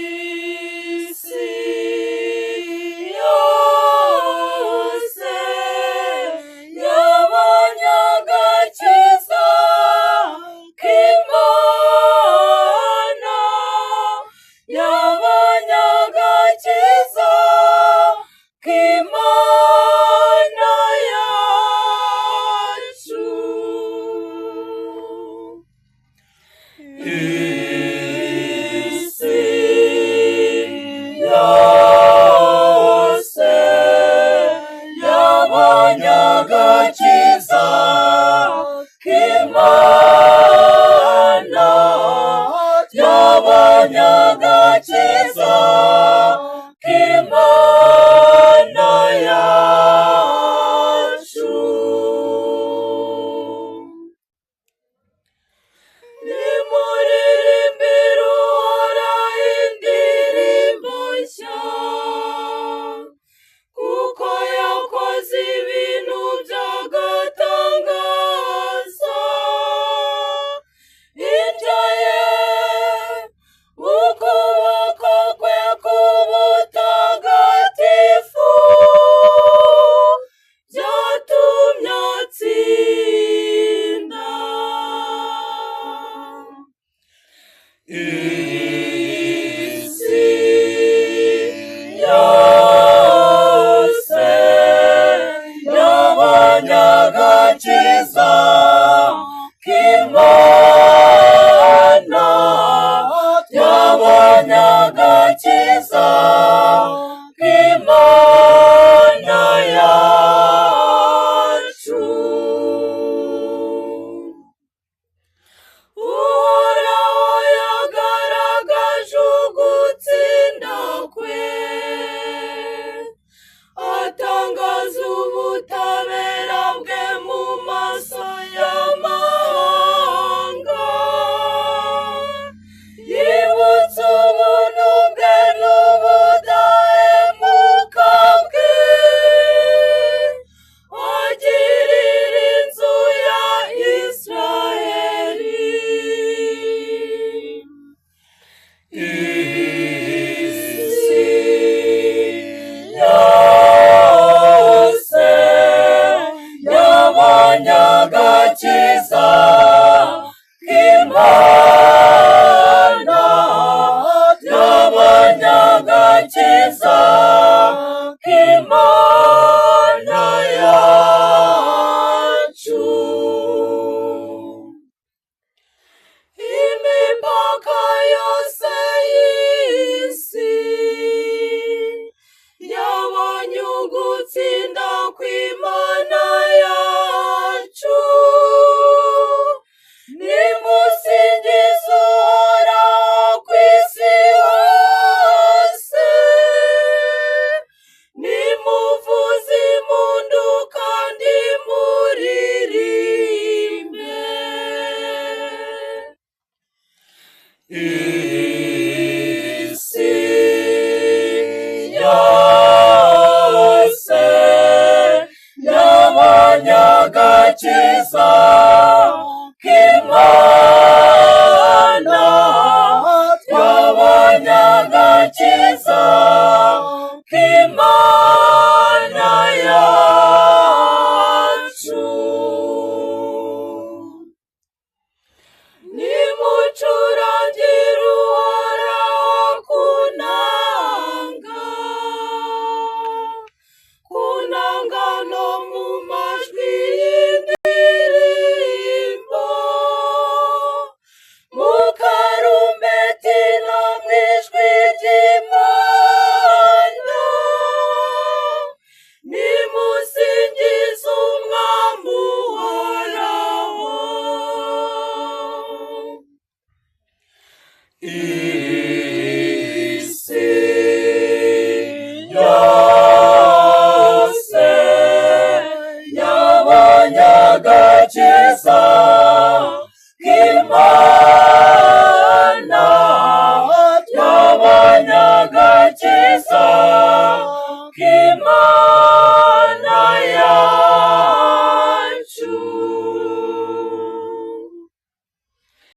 isi yose yabonye agakiza k'Imana, yabonye agakiza k'Imana yacu. Isi yose yabonye agakiza k'Imana, yabonye agakiza k'Imana yacu. Nimuririmbire Uhoraho indirimbo nshya, kuko yakoze ibintu by'agatangaza. Hirya ye ukuboko kwe k'ubutagatifu byatumye atsinda. Isi yose yabonye agakiza k'Imana, yabonye agakiza k'Imana yacu. Uhoraho yagaragaje ugutsinda kwe, atangaza ubutabera bwe mu maso y'amahanga. Yibutse ubuntu bwe n'ubudahemuka bwe, agirira inzu ya Israheli. Isi yose yabonye agakiza k'Imana, yabonye agakiza k'Imana yacu. Imipaka yose y'isi yabonye ugutsinda kw'Imana yacu. Nimusingize Uhoraho ku isi hose, nimuvuze impundu kandi muririmbe. Isi yose yabonye agakiza k'Imana, yabonye agakiza k'Imana yacu. Nimucurangire Uhoraho kunanga, kunanga no mu majwi y'indirimbo, mu karumbeti no mu ijwi ry'impanda. Nimusingize Umwami Uhoraho.